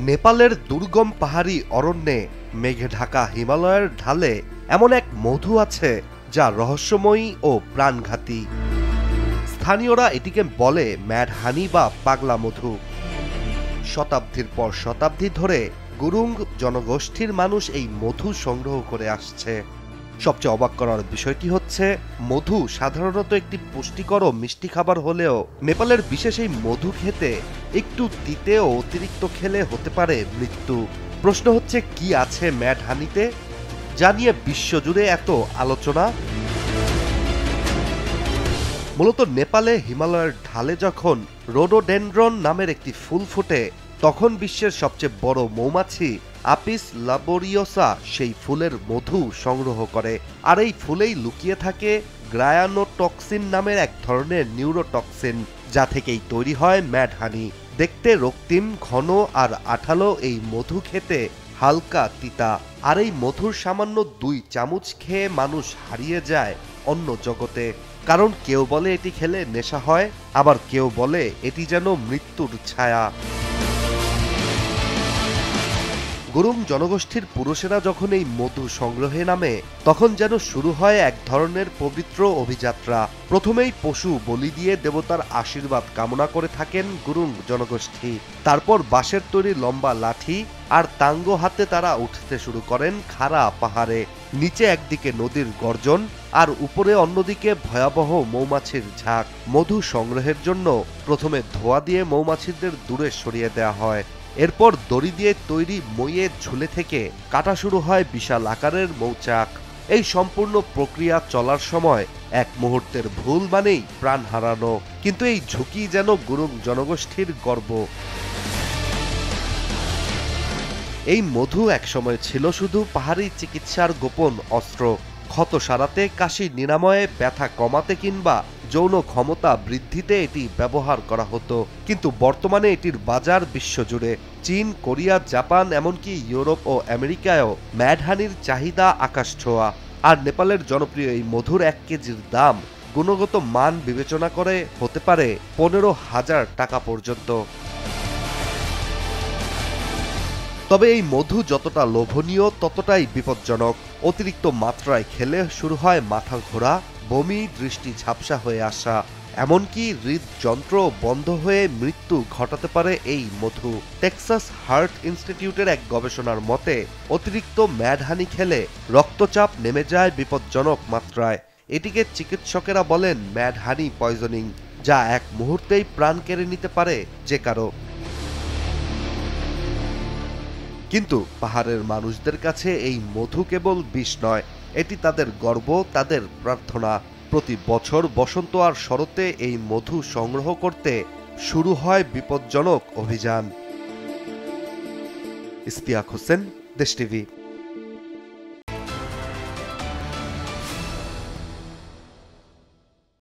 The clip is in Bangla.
নেপালের দুর্গম পাহাড়ি অরণ্যে মেঘে ঢাকা হিমালয়ের ঢালে এমন এক মধু আছে যা রহস্যময়ী ও প্রাণঘাতী। স্থানীয়রা এটিকে বলে ম্যাড হানি বা পাগলা মধু। শতাব্দীর পর শতাব্দী ধরে গুরুং জনগোষ্ঠীর মানুষ এই মধু সংগ্রহ করে আসছে। সবচেয়ে অবাক করার বিষয়টি হচ্ছে, মধু সাধারণত একটি পুষ্টিকর ও মিষ্টি খাবার হলেও নেপালের বিশেষ এই মধু খেতে একটু তিতে ও অতিরিক্ত খেলে হতে পারে মৃত্যু। প্রশ্ন হচ্ছে, কি আছে ম্যাড হানিতে যা নিয়ে বিশ্বজুড়ে এত আলোচনা? মূলত নেপালে হিমালয়ের ঢালে যখন রোডোডেনড্রন নামের একটি ফুল ফোটে, তখন বিশ্বের সবচেয়ে বড় মৌমাছি আপিস লাবোরিওসা সেই ফুলের মধু সংগ্রহ করে। আর এই ফুলেই লুকিয়ে থাকে গ্রায়ানোটক্সিন নামের এক ধরনের নিউরোটক্সিন, যা থেকেই তৈরি হয় ম্যাড হানি। দেখতে রক্তিম, ঘন আর আঠালো এই মধু খেতে হালকা তিতা। আর এই মধুর সামান্য 2 চামচ খেয়ে মানুষ হারিয়ে যায় অন্য জগতে। কারণ কেউ বলে এটি খেলে নেশা হয়, আবার কেউ বলে এটি যেন মৃত্যুর ছায়া। গুরুং জনগোষ্ঠীর পুরুষেরা যখন এই মধু সংগ্রহে নামে, তখন যেন শুরু হয় এক ধরনের পবিত্র অভিযাত্রা। প্রথমেই পশু বলি দিয়ে দেবতার আশীর্বাদ কামনা করে থাকেন গুরুং জনগোষ্ঠী। তারপর বাঁশের তৈরি লম্বা লাঠি আর তাঙ্গো হাতে তারা উঠতে শুরু করেন খাড়া পাহাড়ে। নিচে একদিকে নদীর গর্জন আর উপরে অন্যদিকে ভয়াবহ মৌমাছির ঝাঁক। মধু সংগ্রহের জন্য প্রথমে ধোঁয়া দিয়ে মৌমাছিদের দূরে সরিয়ে দেওয়া হয়। এরপর দড়ি দিয়ে তৈরি মইয়ের ঝুলে থেকে কাটা শুরু হয় বিশাল আকারের মৌচাক। এই সম্পূর্ণ প্রক্রিয়া চলার সময় এক মুহূর্তের ভুল মানেই প্রাণ হারানো। কিন্তু এই ঝুঁকি যেন গুরুং জনগোষ্ঠীর গর্ব। এই মধু একসময় ছিল শুধু পাহাড়ি চিকিৎসার গোপন অস্ত্র। ক্ষত সারাতে, কাশি নিরাময়ে, ব্যথা কমাতে কিংবা যৌন ক্ষমতা বৃদ্ধিতে এটি ব্যবহার করা হতো। কিন্তু বর্তমানে এটির বাজার বিশ্বজুড়ে। চীন, কোরিয়া, জাপান, এমনকি ইউরোপ ও আমেরিকায়ও ম্যাড হানির চাহিদা আকাশ ছোঁয়া। আর নেপালের জনপ্রিয় এই মধুর 1 কেজির দাম গুণগত মান বিবেচনা করে হতে পারে 15,000 টাকা পর্যন্ত। তবে এই মধু যতটা লোভনীয় ততটাই বিপজ্জনক। অতিরিক্ত মাত্রায় খেলে শুরু হয় মাথা ঘোরা, বমি, দৃষ্টি ঝাপসা হয়ে আসা, এমনকি হৃদযন্ত্র বন্ধ হয়ে মৃত্যু ঘটাতে পারে এই মধু। টেক্সাস হার্ট ইনস্টিটিউটের এক গবেষণার মতে, অতিরিক্ত ম্যাড হানি খেলে রক্তচাপ নেমে যায় বিপজ্জনক মাত্রায়। এটিকে চিকিৎসকেরা বলেন ম্যাড হানি পয়জনিং, যা এক মুহূর্তেই প্রাণ কেড়ে নিতে পারে যে কারো। কিন্তু পাহাড়ের মানুষদের কাছে এই মধু কেবল বিষ নয়, এটি তাদের গর্ব, তাদের প্রার্থনা। প্রতি বছর বসন্ত আর শরতে এই মধু সংগ্রহ করতে শুরু হয় বিপজ্জনক অভিযান। ইশতিয়াক হোসেন, দেশ টিভি।